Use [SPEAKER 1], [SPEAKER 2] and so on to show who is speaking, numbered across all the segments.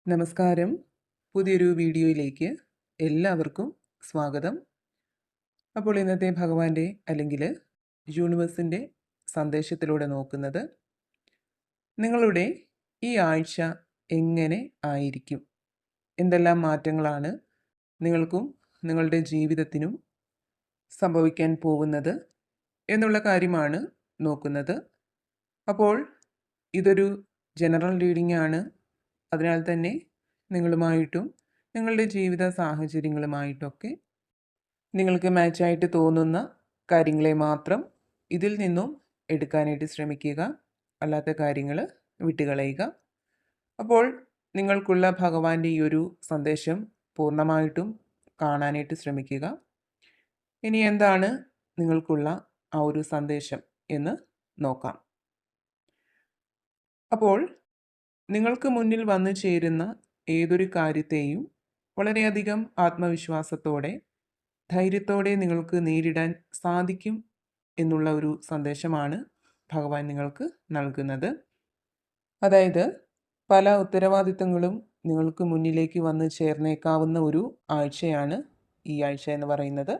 [SPEAKER 1] നമസ്കാരം. പുതിയൊരു വീഡിയോയിലേക്ക് എല്ലാവർക്കും സ്വാഗതം. അപ്പോൾ ഇന്നത്തെ ഭഗവാന്റെ അല്ലെങ്കിൽ യൂണിവേഴ്സിൻ്റെ സന്ദേശത്തിലൂടെ നോക്കുന്നത് നിങ്ങളുടെ ഈ ആഴ്ച എങ്ങനെ ആയിരിക്കും, എന്തെല്ലാം മാറ്റങ്ങളാണ് നിങ്ങൾക്കും നിങ്ങളുടെ ജീവിതത്തിനും സംഭവിക്കാൻ പോകുന്നത് എന്നുള്ള കാര്യമാണ് നോക്കുന്നത്. അപ്പോൾ ഇതൊരു ജനറൽ റീഡിംഗ് ആണ്. അതിനാൽ തന്നെ നിങ്ങളുമായിട്ടും നിങ്ങളുടെ ജീവിത സാഹചര്യങ്ങളുമായിട്ടൊക്കെ നിങ്ങൾക്ക് മാച്ചായിട്ട് തോന്നുന്ന കാര്യങ്ങളെ മാത്രം ഇതിൽ നിന്നും എടുക്കാനായിട്ട് ശ്രമിക്കുക. അല്ലാത്ത കാര്യങ്ങൾ വിട്ടുകളയുക. അപ്പോൾ നിങ്ങൾക്കുള്ള ഭഗവാന്റെ ഈ ഒരു സന്ദേശം പൂർണ്ണമായിട്ടും കാണാനായിട്ട് ശ്രമിക്കുക. ഇനി എന്താണ് നിങ്ങൾക്കുള്ള ആ ഒരു സന്ദേശം എന്ന് നോക്കാം. അപ്പോൾ നിങ്ങൾക്ക് മുന്നിൽ വന്നു ചേരുന്ന ഏതൊരു കാര്യത്തെയും വളരെയധികം ആത്മവിശ്വാസത്തോടെ ധൈര്യത്തോടെ നിങ്ങൾക്ക് നേരിടാൻ സാധിക്കും എന്നുള്ള ഒരു സന്ദേശമാണ് ഭഗവാൻ നിങ്ങൾക്ക് നൽകുന്നത്. അതായത് പല ഉത്തരവാദിത്തങ്ങളും നിങ്ങൾക്ക് മുന്നിലേക്ക് വന്ന് ചേർന്നേക്കാവുന്ന ഒരു ആഴ്ചയാണ് ഈ ആഴ്ച എന്ന് പറയുന്നത്.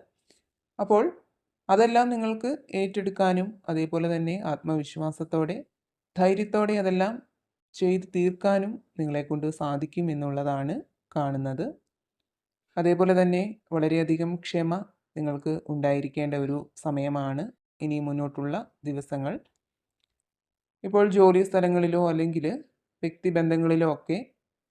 [SPEAKER 1] അപ്പോൾ അതെല്ലാം നിങ്ങൾക്ക് ഏറ്റെടുക്കാനും അതേപോലെ തന്നെ ആത്മവിശ്വാസത്തോടെ ധൈര്യത്തോടെ അതെല്ലാം ചെയ്ത് തീർക്കാനും നിങ്ങളെക്കൊണ്ട് സാധിക്കും എന്നുള്ളതാണ് കാണുന്നത്. അതേപോലെ തന്നെ വളരെയധികം ക്ഷമ നിങ്ങൾക്ക് ഉണ്ടായിരിക്കേണ്ട ഒരു സമയമാണ് ഇനി മുന്നോട്ടുള്ള ദിവസങ്ങൾ. ഇപ്പോൾ ജോലി സ്ഥലങ്ങളിലോ അല്ലെങ്കിൽ വ്യക്തിബന്ധങ്ങളിലോ ഒക്കെ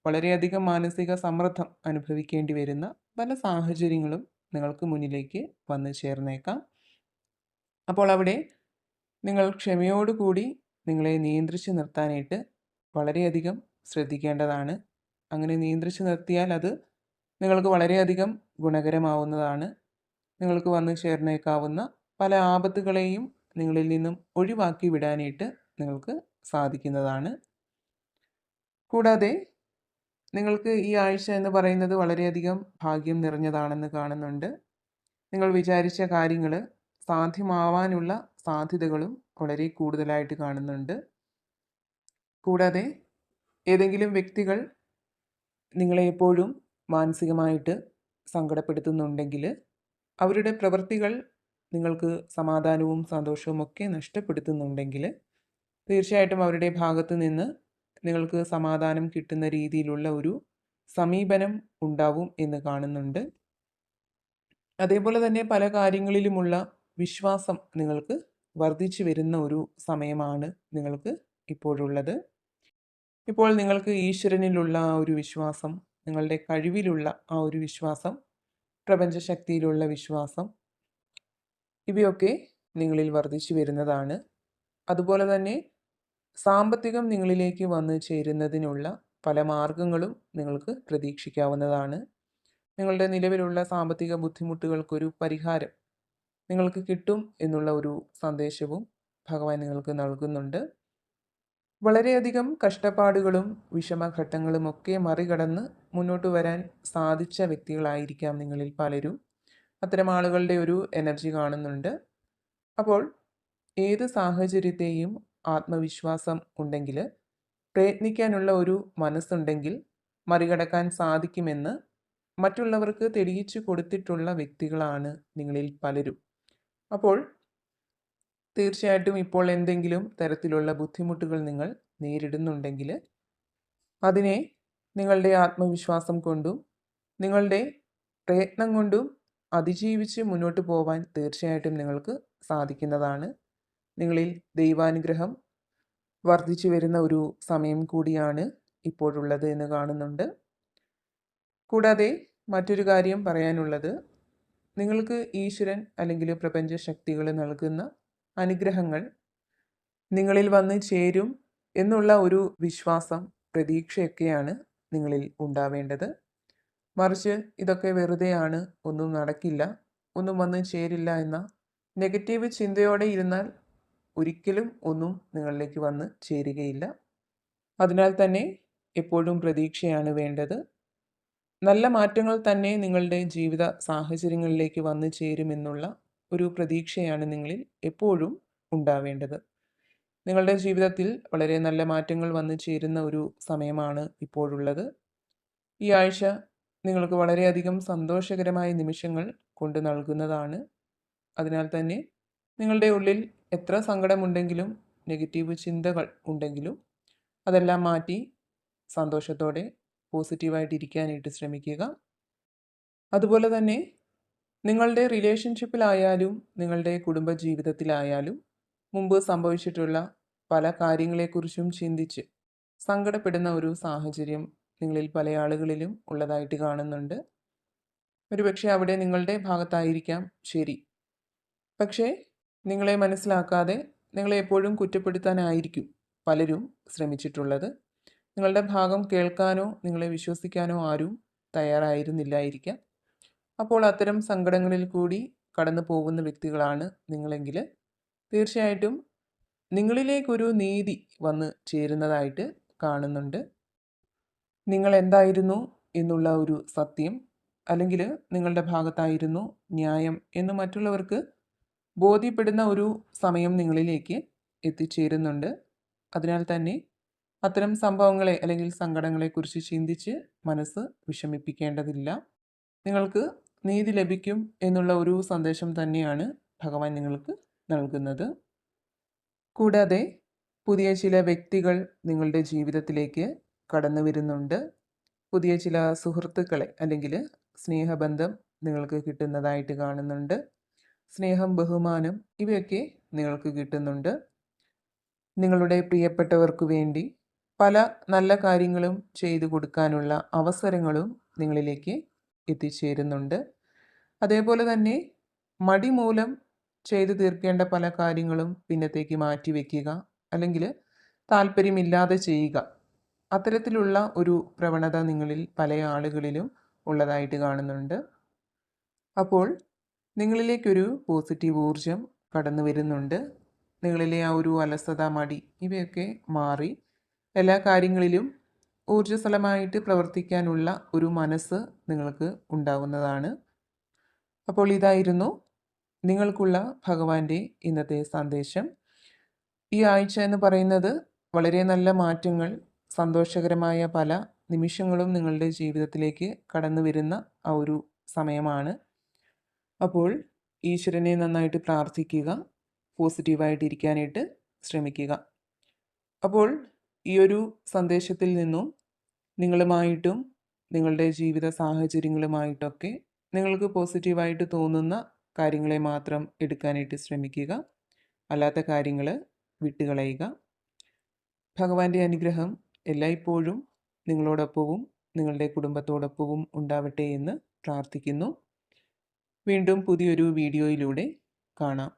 [SPEAKER 1] വളരെയധികം മാനസിക സമ്മർദ്ദം അനുഭവിക്കേണ്ടി വരുന്ന പല സാഹചര്യങ്ങളും നിങ്ങൾക്ക് മുന്നിലേക്ക് വന്നു ചേർന്നേക്കാം. അപ്പോൾ അവിടെ നിങ്ങൾ ക്ഷമയോടുകൂടി നിങ്ങളെ നിയന്ത്രിച്ച് നിർത്താനായിട്ട് വളരെയധികം ശ്രദ്ധിക്കേണ്ടതാണ്. അങ്ങനെ നിയന്ത്രിച്ച് നിർത്തിയാൽ അത് നിങ്ങൾക്ക് വളരെയധികം ഗുണകരമാവുന്നതാണ്. നിങ്ങൾക്ക് വന്നു ചേർന്നേക്കാവുന്ന പല ആപത്തുകളെയും നിങ്ങളിൽ നിന്നും ഒഴിവാക്കി വിടാനായിട്ട് നിങ്ങൾക്ക് സാധിക്കുന്നതാണ്. കൂടാതെ നിങ്ങൾക്ക് ഈ ആഴ്ച എന്ന് പറയുന്നത് വളരെയധികം ഭാഗ്യം നിറഞ്ഞതാണെന്ന് കാണുന്നുണ്ട്. നിങ്ങൾ വിചാരിച്ച കാര്യങ്ങൾ സാധ്യമാവാനുള്ള സാധ്യതകളും വളരെ കൂടുതലായിട്ട് കാണുന്നുണ്ട്. കൂടാതെ ഏതെങ്കിലും വ്യക്തികൾ നിങ്ങളെ എപ്പോഴും മാനസികമായിട്ട് സങ്കടപ്പെടുത്തുന്നുണ്ടെങ്കിൽ അവരുടെ പ്രവൃത്തികൾ നിങ്ങൾക്ക് സമാധാനവും സന്തോഷവും ഒക്കെ നഷ്ടപ്പെടുത്തുന്നുണ്ടെങ്കിൽ തീർച്ചയായിട്ടും അവരുടെ ഭാഗത്ത് നിന്ന് നിങ്ങൾക്ക് സമാധാനം കിട്ടുന്ന രീതിയിലുള്ള ഒരു സമീപനം ഉണ്ടാവും എന്ന് കാണുന്നുണ്ട്. അതേപോലെ തന്നെ പല കാര്യങ്ങളിലുമുള്ള വിശ്വാസം നിങ്ങൾക്ക് വർദ്ധിച്ചു വരുന്ന ഒരു സമയമാണ് നിങ്ങൾക്ക് ഇപ്പോഴുള്ളത്. ഇപ്പോൾ നിങ്ങൾക്ക് ഈശ്വരനിലുള്ള ആ ഒരു വിശ്വാസം, നിങ്ങളുടെ കഴിവിലുള്ള ആ ഒരു വിശ്വാസം, പ്രപഞ്ചശക്തിയിലുള്ള വിശ്വാസം, ഇവയൊക്കെ നിങ്ങളിൽ വർദ്ധിച്ചു വരുന്നതാണ്. അതുപോലെ തന്നെ സാമ്പത്തികം നിങ്ങളിലേക്ക് വന്നു ചേരുന്നതിനുള്ള പല മാർഗങ്ങളും നിങ്ങൾക്ക് പ്രതീക്ഷിക്കാവുന്നതാണ്. നിങ്ങളുടെ നിലവിലുള്ള സാമ്പത്തിക ബുദ്ധിമുട്ടുകൾക്കൊരു പരിഹാരം നിങ്ങൾക്ക് കിട്ടും എന്നുള്ള ഒരു സന്ദേശവും ഭഗവാൻ നിങ്ങൾക്ക് നൽകുന്നുണ്ട്. വളരെയധികം കഷ്ടപ്പാടുകളും വിഷമഘട്ടങ്ങളും ഒക്കെ മറികടന്ന് മുന്നോട്ട് വരാൻ സാധിച്ച വ്യക്തികളായിരിക്കാം നിങ്ങളിൽ പലരും. അത്തരം ആളുകളുടെ ഒരു എനർജി കാണുന്നുണ്ട്. അപ്പോൾ ഏത് സാഹചര്യത്തെയും ആത്മവിശ്വാസം ഉണ്ടെങ്കിൽ, പ്രയത്നിക്കാനുള്ള ഒരു മനസ്സുണ്ടെങ്കിൽ മറികടക്കാൻ സാധിക്കുമെന്ന് മറ്റുള്ളവർക്ക് തെളിയിച്ചു കൊടുത്തിട്ടുള്ള വ്യക്തികളാണ് നിങ്ങളിൽ പലരും. അപ്പോൾ തീർച്ചയായിട്ടും ഇപ്പോൾ എന്തെങ്കിലും തരത്തിലുള്ള ബുദ്ധിമുട്ടുകൾ നിങ്ങൾ നേരിടുന്നുണ്ടെങ്കിൽ അതിനെ നിങ്ങളുടെ ആത്മവിശ്വാസം കൊണ്ടും നിങ്ങളുടെ പ്രയത്നം കൊണ്ടും അതിജീവിച്ച് മുന്നോട്ട് പോവാൻ തീർച്ചയായിട്ടും നിങ്ങൾക്ക് സാധിക്കുന്നതാണ്. നിങ്ങളിൽ ദൈവാനുഗ്രഹം വർദ്ധിച്ചു വരുന്ന ഒരു സമയം കൂടിയാണ് ഇപ്പോഴുള്ളത് എന്ന് കാണുന്നുണ്ട്. കൂടാതെ മറ്റൊരു കാര്യം പറയാനുള്ളത്, നിങ്ങൾക്ക് ഈശ്വരൻ അല്ലെങ്കിൽ പ്രപഞ്ച ശക്തികൾ നൽകുന്ന അനുഗ്രഹങ്ങൾ നിങ്ങളിൽ വന്ന് ചേരും എന്നുള്ള ഒരു വിശ്വാസം, പ്രതീക്ഷയൊക്കെയാണ് നിങ്ങളിൽ ഉണ്ടാവേണ്ടത്. മറിച്ച് ഇതൊക്കെ വെറുതെയാണ്, ഒന്നും നടക്കില്ല, ഒന്നും വന്ന് ചേരില്ല എന്ന നെഗറ്റീവ് ചിന്തയോടെ ഇരുന്നാൽ ഒരിക്കലും ഒന്നും നിങ്ങളിലേക്ക് വന്ന് ചേരുകയില്ല. അതിനാൽ തന്നെ എപ്പോഴും പ്രതീക്ഷയാണ് വേണ്ടത്. നല്ല മാറ്റങ്ങൾ തന്നെ നിങ്ങളുടെ ജീവിത സാഹചര്യങ്ങളിലേക്ക് വന്നു ചേരുമെന്നുള്ള ഒരു പ്രതീക്ഷയാണ് നിങ്ങളിൽ എപ്പോഴും ഉണ്ടാവേണ്ടത്. നിങ്ങളുടെ ജീവിതത്തിൽ വളരെ നല്ല മാറ്റങ്ങൾ വന്നു ചേരുന്ന ഒരു സമയമാണ് ഇപ്പോഴുള്ളത്. ഈ ആഴ്ച നിങ്ങൾക്ക് വളരെയധികം സന്തോഷകരമായ നിമിഷങ്ങൾ കൊണ്ട് നൽകുന്നതാണ്. അതിനാൽ തന്നെ നിങ്ങളുടെ ഉള്ളിൽ എത്ര സങ്കടമുണ്ടെങ്കിലും നെഗറ്റീവ് ചിന്തകൾ ഉണ്ടെങ്കിലും അതെല്ലാം മാറ്റി സന്തോഷത്തോടെ പോസിറ്റീവായിട്ട് ഇരിക്കാനായിട്ട് ശ്രമിക്കുക. അതുപോലെ തന്നെ നിങ്ങളുടെ റിലേഷൻഷിപ്പിലായാലും നിങ്ങളുടെ കുടുംബജീവിതത്തിലായാലും മുമ്പ് സംഭവിച്ചിട്ടുള്ള പല കാര്യങ്ങളെക്കുറിച്ചും ചിന്തിച്ച് സങ്കടപ്പെടുന്ന ഒരു സാഹചര്യം നിങ്ങളിൽ പല ആളുകളിലും ഉള്ളതായിട്ട് കാണുന്നുണ്ട്. ഒരുപക്ഷെ അവിടെ നിങ്ങളുടെ ഭാഗത്തായിരിക്കാം ശരി, പക്ഷേ നിങ്ങളെ മനസ്സിലാക്കാതെ നിങ്ങളെ എപ്പോഴും കുറ്റപ്പെടുത്താനായിരിക്കും പലരും ശ്രമിച്ചിട്ടുള്ളത്. നിങ്ങളുടെ ഭാഗം കേൾക്കാനോ നിങ്ങളെ വിശ്വസിക്കാനോ ആരും തയ്യാറായിരുന്നില്ലായിരിക്കാം. അപ്പോൾ അത്തരം സങ്കടങ്ങളിൽ കൂടി കടന്നു പോകുന്ന വ്യക്തികളാണ് നിങ്ങളെങ്കിൽ തീർച്ചയായിട്ടും നിങ്ങളിലേക്കൊരു നീതി വന്ന് ചേരുന്നതായിട്ട് കാണുന്നുണ്ട്. നിങ്ങൾ എന്തായിരുന്നു എന്നുള്ള ഒരു സത്യം, അല്ലെങ്കിൽ നിങ്ങളുടെ ഭാഗത്തായിരുന്നു ന്യായം എന്ന് മറ്റുള്ളവർക്ക് ബോധ്യപ്പെടുന്ന ഒരു സമയം നിങ്ങളിലേക്ക് എത്തിച്ചേരുന്നുണ്ട്. അതിനാൽ തന്നെ അത്തരം സംഭവങ്ങളെ അല്ലെങ്കിൽ സങ്കടങ്ങളെക്കുറിച്ച് ചിന്തിച്ച് മനസ്സ് വിഷമിപ്പിക്കേണ്ടതില്ല. നിങ്ങൾക്ക് നീതി ലഭിക്കും എന്നുള്ള ഒരു സന്ദേശം തന്നെയാണ് ഭഗവാൻ നിങ്ങൾക്ക് നൽകുന്നത്. കൂടാതെ പുതിയ ചില വ്യക്തികൾ നിങ്ങളുടെ ജീവിതത്തിലേക്ക് കടന്നു വരുന്നുണ്ട്. പുതിയ ചില സുഹൃത്തുക്കളെ അല്ലെങ്കിൽ സ്നേഹബന്ധം നിങ്ങൾക്ക് കിട്ടുന്നതായിട്ട് കാണുന്നുണ്ട്. സ്നേഹം, ബഹുമാനം ഇവയൊക്കെ നിങ്ങൾക്ക് കിട്ടുന്നുണ്ട്. നിങ്ങളുടെ പ്രിയപ്പെട്ടവർക്ക് വേണ്ടി പല നല്ല കാര്യങ്ങളും ചെയ്തു കൊടുക്കാനുള്ള അവസരങ്ങളും നിങ്ങളിലേക്ക് എത്തിച്ചേരുന്നുണ്ട്. അതേപോലെ തന്നെ മടി മൂലം ചെയ്തു തീർക്കേണ്ട പല കാര്യങ്ങളും പിന്നത്തേക്ക് മാറ്റി വയ്ക്കുക, അല്ലെങ്കിൽ താല്പര്യമില്ലാതെ ചെയ്യുക, അത്തരത്തിലുള്ള ഒരു പ്രവണത നിങ്ങളിൽ പല ആളുകളിലും ഉള്ളതായിട്ട് കാണുന്നുണ്ട്. അപ്പോൾ നിങ്ങളിലേക്കൊരു പോസിറ്റീവ് ഊർജം കടന്നു വരുന്നുണ്ട്. നിങ്ങളിലെ ആ ഒരു അലസത, മടി ഇവയൊക്കെ മാറി എല്ലാ കാര്യങ്ങളിലും ഊർജ്ജസ്വലമായിട്ട് പ്രവർത്തിക്കാനുള്ള ഒരു മനസ്സ് നിങ്ങൾക്ക് ഉണ്ടാകുന്നതാണ്. അപ്പോൾ ഇതായിരുന്നു നിങ്ങൾക്കുള്ള ഭഗവാന്റെ ഇന്നത്തെ സന്ദേശം. ഈ ആഴ്ച എന്ന് പറയുന്നത് വളരെ നല്ല മാറ്റങ്ങൾ, സന്തോഷകരമായ പല നിമിഷങ്ങളും നിങ്ങളുടെ ജീവിതത്തിലേക്ക് കടന്നു വരുന്ന ആ ഒരു സമയമാണ്. അപ്പോൾ ഈശ്വരനെ നന്നായിട്ട് പ്രാർത്ഥിക്കുക, പോസിറ്റീവായിട്ടിരിക്കാനായിട്ട് ശ്രമിക്കുക. അപ്പോൾ ഈ ഒരു സന്ദേശത്തിൽ നിന്നും നിങ്ങളുമായിട്ടും നിങ്ങളുടെ ജീവിത സാഹചര്യങ്ങളുമായിട്ടൊക്കെ നിങ്ങൾക്ക് പോസിറ്റീവായിട്ട് തോന്നുന്ന കാര്യങ്ങളെ മാത്രം എടുക്കാനായിട്ട് ശ്രമിക്കുക. അല്ലാത്ത കാര്യങ്ങൾ വിട്ടുകളയുക. ഭഗവാന്റെ അനുഗ്രഹം എല്ലായ്പ്പോഴും നിങ്ങളോടൊപ്പവും നിങ്ങളുടെ കുടുംബത്തോടൊപ്പവും ഉണ്ടാവട്ടെ എന്ന് പ്രാർത്ഥിക്കുന്നു. വീണ്ടും പുതിയൊരു വീഡിയോയിലൂടെ കാണാം.